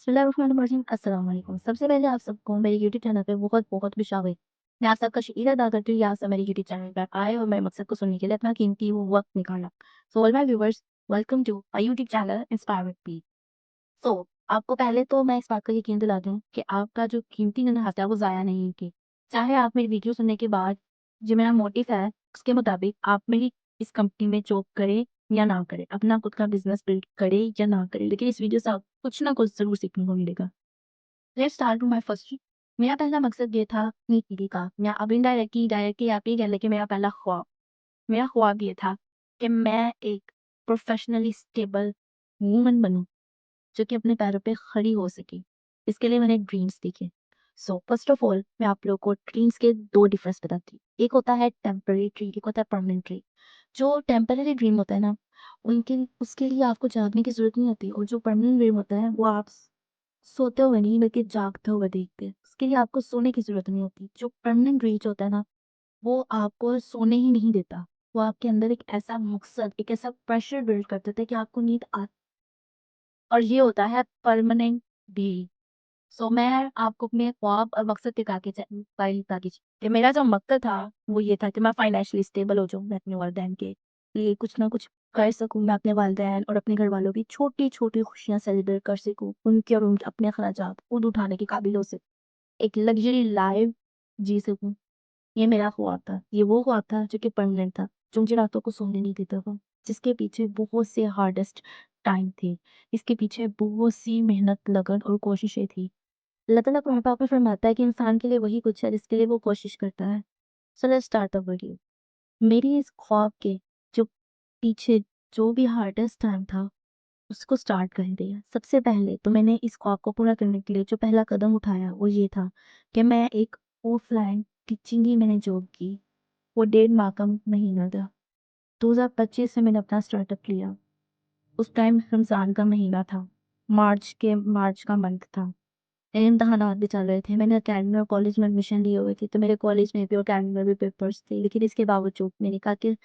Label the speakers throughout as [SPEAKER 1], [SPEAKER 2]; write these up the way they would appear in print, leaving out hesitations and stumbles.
[SPEAKER 1] बिस्मिल्लाहिर्रहमानिर्रहीम, अस्सलाम वालेकुम। सबसे पहले आप सबको मेरे यूट्यूब चैनल पे बहुत-बहुत खुशामदीद। मैं आप सबका शुक्रिया अदा करती हूँ कि आप सब मेरे यूट्यूब चैनल पर आए और मेरे मकसद को सुनने के लिए अपना कीमती वक़्त निकाला। So all my viewers, welcome to my YouTube channel inspire with me. So आपको पहले तो मैं इस बात का यकीन दिला दूँ कि आपका जो कीमती नन्हा है वो ज़ाया नहीं होगी। चाहे आप मेरी वीडियो सुनने के बाद जो मेरा मोटिव है उसके मुताबिक आप मेरी इस कंपनी में जॉब करें या ना करें, अपना खुद का बिज़नेस बिल्ड करें या ना करें, लेकिन इस वीडियो से आपको कुछ ना कुछ ज़रूर सीखने को मिलेगा। Let's start to my first. मेरा पहला मकसद ये था अपनी पीढ़ी का, या अब डायरेक्टली आप ये कह लें कि मेरा ख्वाब ये था कि मैं एक प्रोफेशनली स्टेबल वूमन बनूँ, जो कि अपने पैरों पे खड़ी हो सके। इसके लिए मैंने ड्रीम्स देखे। सो फर्स्ट ऑफ ऑल मैं आप लोगों को ड्रीम्स के 2 डिफरेंस बताती हूँ। एक होता है टेम्परेरी ड्रीम, एक होता है परमानेंट ड्रीम। जो टेम्परेरी ड्रीम होता है ना, उनके उसके लिए आपको जागने की ज़रूरत नहीं होती, और जो परमानेंट ड्रीम होता है वो आप सोते हुए नहीं बल्कि जागते हुए देखते हैं। उसके लिए आपको सोने की ज़रूरत नहीं होती। जो परमानेंट ड्रीम होता है ना, वो आपको सोने ही नहीं देता। वो आपके अंदर एक ऐसा मकसद, एक ऐसा प्रेशर बिल्ड कर देता है कि आपको नींद आ, और ये होता है परमानेंट ड्रीम। सो मैं आपको अपने ख्वाब और मकसद बताती कि मेरा जो मकसद था वो ये था कि मैं फाइनेंशियली स्टेबल हो जाऊँ, मैं अपने वालिदैन के लिए कुछ ना कुछ कर सकूँ, मैं अपने वालिदैन और अपने घर वालों की छोटी छोटी खुशियाँ सेलिब्रेट कर सकूँ, उनके और उनके अपने अखराजात खुद उठाने के काबिल हो सकूँ, एक लग्जरी लाइफ जी सकूँ। ये मेरा ख्वाब था। ये वो ख्वाब था जो कि परमानेंट था, जो मुझे रातों को सोने नहीं देता था, जिसके पीछे बहुत से हार्डेस्ट टाइम थे, इसके पीछे बहुत सी मेहनत, लगन और कोशिशें थी। अल्लाह ताला कुरान पाक में फरमाता है कि इंसान के लिए वही कुछ है जिसके लिए वो कोशिश करता है। So let's start the video. मेरी इस ख्वाब के जो पीछे जो भी हार्डेस्ट टाइम था, उसको स्टार्ट कर दिया। सबसे पहले तो मैंने इस ख्वाब को पूरा करने के लिए जो पहला कदम उठाया वो ये था कि मैं एक ऑफलाइन टीचिंग की मैंने जॉब की। वो 1.5 माह का महीना था। 2025 में मैंने अपना स्टार्टअप लिया। उस टाइम रमज़ान का महीना था। मार्च का मंथ था। मेरे इम्तहानात भी चल रहे थे। मैंने अकेडमी और कॉलेज में एडमिशन लिए हुए थे, तो मेरे कॉलेज में भी और अकेडमी में भी पेपर्स थे। लेकिन इसके बावजूद मैंने कहा कि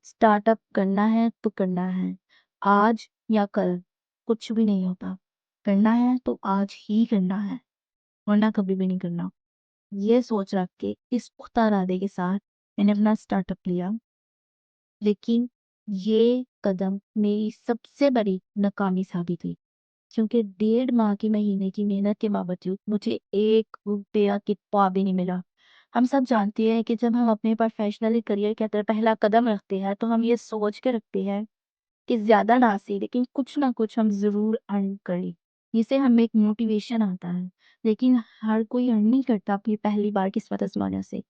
[SPEAKER 1] स्टार्टअप करना है तो करना है, आज या कल, कुछ भी नहीं होता। करना है तो आज ही करना है, वरना कभी भी नहीं करना। ये सोच रख के इस पुख्ता इरादे के साथ मैंने अपना स्टार्टअप लिया। लेकिन ये कदम मेरी सबसे बड़ी नाकामी साबित हुई, क्योंकि 1.5 माह की महीने की मेहनत के बावजूद मुझे 1 रुपया की पा भी नहीं मिला। हम सब जानते हैं कि जब हम अपने प्रोफेशनली करियर के अंदर पहला कदम रखते हैं तो हम ये सोच के रखते हैं कि ज़्यादा ना सही लेकिन कुछ ना कुछ हम ज़रूर अर्न करें। इससे हमें एक मोटिवेशन आता है। लेकिन हर कोई अर्न नहीं करता अपनी पहली बार किस्मत आज़माने से।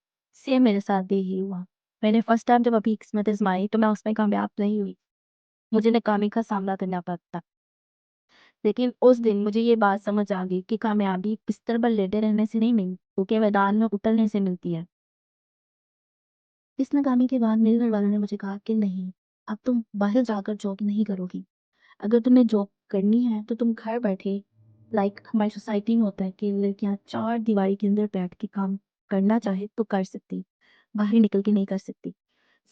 [SPEAKER 1] सेम मेरे साथ भी यही हुआ। मैंने फर्स्ट टाइम जब अभी किस्मत आज़माई तो मैं उसमें कामयाब नहीं हुई। मुझे नाकामी का सामना करना पड़ा। लेकिन उस दिन मुझे ये बात समझ आ गई कि कामयाबी बिस्तर पर लेटे रहने से नहीं मिलती, बल्कि मैदान में उतरने से मिलती है। इस नाकामी के बाद मेरे घर वालों ने मुझे कहा कि नहीं, अब तुम बाहर जाकर जॉब नहीं करोगी। अगर तुम्हें जॉब करनी है तो तुम घर बैठे, लाइक हमारी सोसाइटी में होता है कि लड़कियां 4 दीवारी के अंदर बैठ के काम करना चाहे तो कर सकती, बाहर निकल के नहीं कर सकती।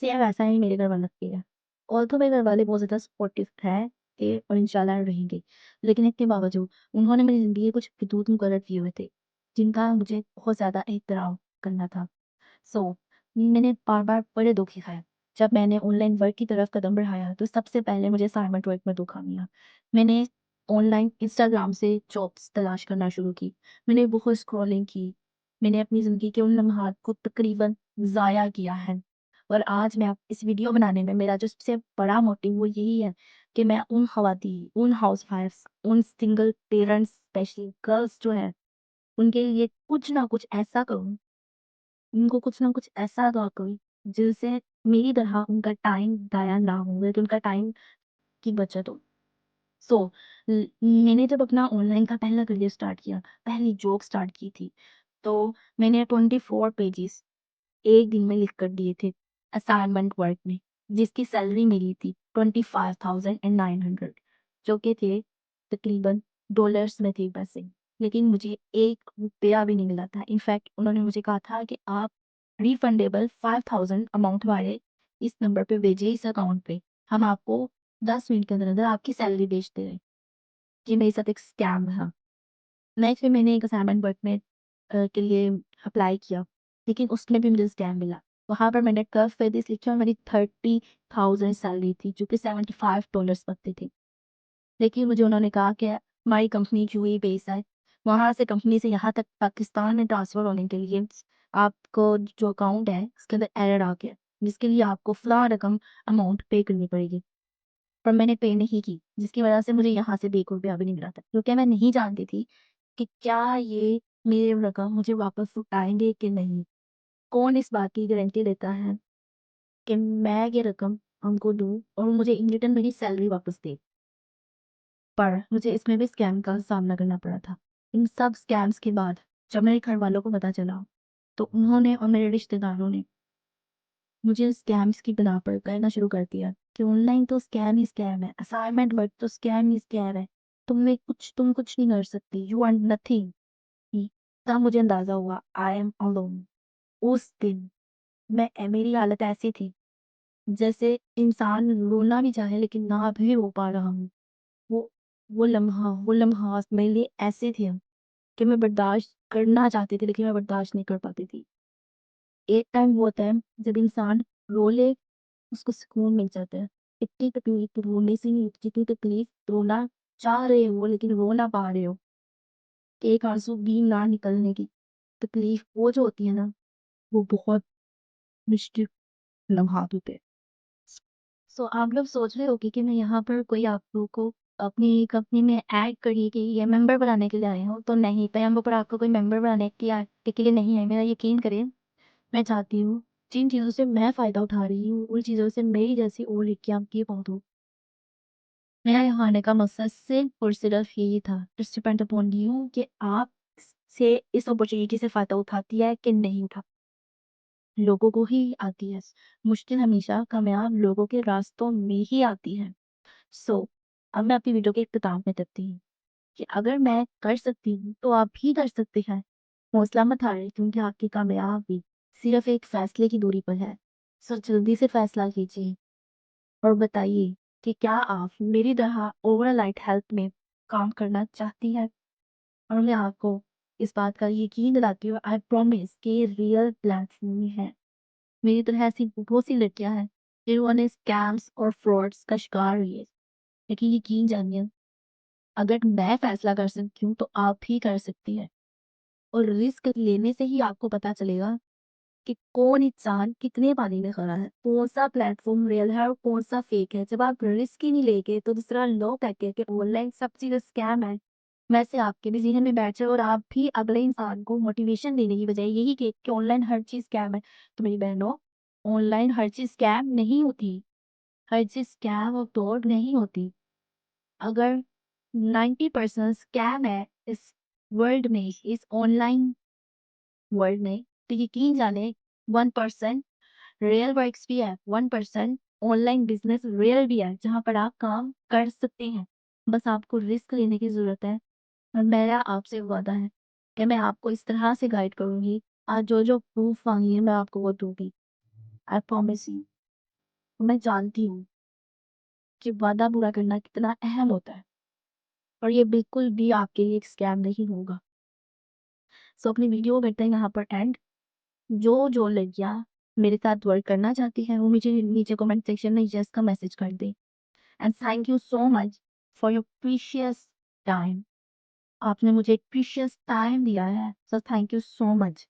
[SPEAKER 1] सेम वैसा ही मेरे घर वालों ने किया। ऑल्दो मेरे घर वाले बहुत ज़्यादा सपोर्टिव है थे और इंशाल्लाह रहेंगे। लेकिन इसके बावजूद उन्होंने मेरी ज़िंदगी के कुछ हदूद मुकर्रर किए हुए थे, जिनका मुझे बहुत ज़्यादा एहतराम करना था। सो मैंने बार-बार बड़े धोखे खाए। जब मैंने ऑनलाइन वर्क की तरफ कदम बढ़ाया तो सबसे पहले मुझे असाइनमेंट वर्क में धोखा मिला। मैंने ऑनलाइन इंस्टाग्राम से जॉब्स तलाश करना शुरू की। मैंने बहुत स्क्रॉलिंग की। मैंने अपनी ज़िंदगी के उन लम्हात को तकरीबन ज़ाया किया है। और आज मैं इस वीडियो बनाने में मेरा जो सबसे बड़ा मोटिव वो यही है कि मैं उन ख़वातीन, उन हाउसवाइफ्स, उन सिंगल पेरेंट्स स्पेशली गर्ल्स जो हैं, उनके लिए कुछ ना कुछ ऐसा करूँ, उनको कुछ ना कुछ ऐसा अता करूँ, जिससे मेरी तरह उनका टाइम ज़ाया ना हो, बल्कि उनका टाइम की बचत हो। सो मैंने जब अपना ऑनलाइन का पहला करियर स्टार्ट किया, पहली जॉब स्टार्ट की थी, तो मैंने 24 पेजेस एक दिन में लिख कर दिए थे असाइनमेंट वर्क में, जिसकी सैलरी मिली थी 25,900, जो कि थे तकरीबन डॉलर्स में थे पैसे। लेकिन मुझे 1 रुपया भी नहीं मिला था। इनफैक्ट उन्होंने मुझे कहा था कि आप रिफंडेबल 5,000 अमाउंट हमारे इस नंबर पे भेजिए, इस अकाउंट पे। हम आपको 10 मिनट के अंदर-अंदर आपकी सैलरी भेज दे रहे हैं। ये मेरे साथ एक स्कैम था। नेक्स्ट में मैंने एक असाइनमेंट वर्क में के लिए अप्लाई किया, लेकिन उसमें भी मुझे स्कैम मिला। वहाँ पर मैंने कर्व फेदिस लिखा और मेरी 30,000 सैलरी थी, जो कि $75 बनते थे। लेकिन मुझे उन्होंने कहा कि हमारी कंपनी यूएई बेस है, वहाँ से कंपनी से यहाँ तक पाकिस्तान में ट्रांसफ़र होने के लिए आपको जो अकाउंट है उसके अंदर एरर आ गया, जिसके लिए आपको फ़लाँ रकम अमाउंट पे करनी पड़ेगी। पर मैंने पे नहीं की, जिसकी वजह से मुझे यहाँ से ₹1 भी नहीं मिला था, क्योंकि मैं नहीं जानती थी कि क्या ये मेरी रकम मुझे वापस लौटाएँगे कि नहीं? कौन इस बात की गारंटी लेता है कि मैं ये रकम उनको दूँ और मुझे इन रिटर्न मेरी सैलरी वापस दें? पर मुझे इसमें भी स्कैम का सामना करना पड़ा था। इन सब स्कैम्स के बाद जब मेरे घरवालों को पता चला, तो उन्होंने और मेरे रिश्तेदारों ने मुझे स्कैम्स की बिना पर कहना शुरू कर दिया कि ऑनलाइन तो स्कैम ही स्कैम है, असाइनमेंट वर्क तो स्कैम ही स्कैम है, तुम कुछ नहीं कर सकती, यू आर नथिंग। तब मुझे अंदाजा हुआ आई एम अलोन। उस दिन मेरी हालत ऐसी थी जैसे इंसान रोना भी चाहे लेकिन ना भी रो पा रहा हूँ। वो वो लम्हा मेरे लिए ऐसे थे कि मैं बर्दाश्त करना चाहती थी लेकिन मैं बर्दाश्त नहीं कर पाती थी। एक टाइम वो होता है जब इंसान रो ले, उसको सुकून मिल जाता है। इतनी तकलीफ रोने से नहीं, जितनी तकलीफ रोना चाह रहे हो लेकिन रो ना पा रहे हो, एक आंसू भी ना निकलने की तकलीफ, वो जो होती है ना, वो बहुत मुश्किल लम्हात होते हैं। सो आप लोग सोच रहे होगे कि मैं यहाँ पर कोई आप लोगों को अपनी कंपनी में ऐड करिए कि ये मेंबर बनाने के लिए आए हो, तो नहीं, मैं यहाँ पर आपको कोई मेंबर बनाने के लिए नहीं है। मेरा यकीन करें, मैं चाहती हूँ जिन चीज़ों से मैं फ़ायदा उठा रही हूँ, उन चीज़ों से मेरी जैसी और लड़कियाँ आगे बढ़ो। मेरा यहाँ आने का मकसद सिर्फ़ और सिर्फ़ यही था, इट्स डिपेंड अपॉन यू कि आप से इस अपॉर्च्युनिटी से फ़ायदा उठाती है कि नहीं उठाती। लोगों को ही आती है। मुश्किल हमेशा कामयाब लोगों के रास्तों में ही आती है। सो अब मैं अपनी वीडियो के इख्तिताम में करती हूँ कि अगर मैं कर सकती हूँ तो आप भी कर सकते हैं। हौसला मत हारें, क्योंकि आपकी कामयाबी सिर्फ एक फैसले की दूरी पर है। सो जल्दी से फैसला कीजिए और बताइए कि क्या आप मेरी तरह ओवरऑल लाइट हेल्थ में काम करना चाहती हैं। और मैं आपको इस बात का यकीन दिलाती हूँ, आई प्रॉमिस कि ये रियल प्लेटफॉर्म है। मेरी तरह ऐसी बहुत सी लड़कियां हैं जिन्होंने स्कैम्स और फ्रॉड्स का शिकार हुई है, लेकिन यकीन जानिए, अगर मैं फैसला कर सकती हूँ तो आप भी कर सकती है। और रिस्क लेने से ही आपको पता चलेगा कि कौन इंसान कितने पानी में खड़ा है, कौन सा प्लेटफॉर्म रियल है और कौन सा फेक है। जब आप रिस्क ही नहीं लेंगे तो जिस तरह लोग कहते हैं कि ऑनलाइन सब चीज़ें स्कैम है, वैसे आपके भी ज़हन में बैठ जाए और आप भी अगले इंसान को मोटिवेशन देने की बजाय यही कि ऑनलाइन हर चीज़ स्कैम है। तो मेरी बहनों, ऑनलाइन हर चीज़ स्कैम नहीं होती, हर चीज़ स्कैम और फ्रॉड नहीं होती। अगर 90% स्कैम है इस वर्ल्ड में, इस ऑनलाइन वर्ल्ड में, तो यकीन जाने 1% रियल वर्क्स भी है, 1% ऑनलाइन बिजनेस रियल भी है, जहाँ पर आप काम कर सकते हैं। बस आपको रिस्क लेने की ज़रूरत है और मेरा आपसे वादा है कि मैं आपको इस तरह से गाइड करूँगी, आज जो प्रूफ माँगिए मैं आपको वो दूँगी। I promise you. मैं जानती हूँ कि वादा पूरा करना कितना अहम होता है और ये बिल्कुल भी आपके लिए एक स्कैम नहीं होगा। सो अपनी वीडियो को करते हैं यहाँ पर एंड। जो लड़कियाँ मेरे साथ वर्क करना चाहती हैं, वो मुझे नीचे कमेंट सेक्शन में यस का मैसेज कर दें। And thank you so much for your precious time. आपने मुझे एक प्रीशियस टाइम दिया है, so thank you so much.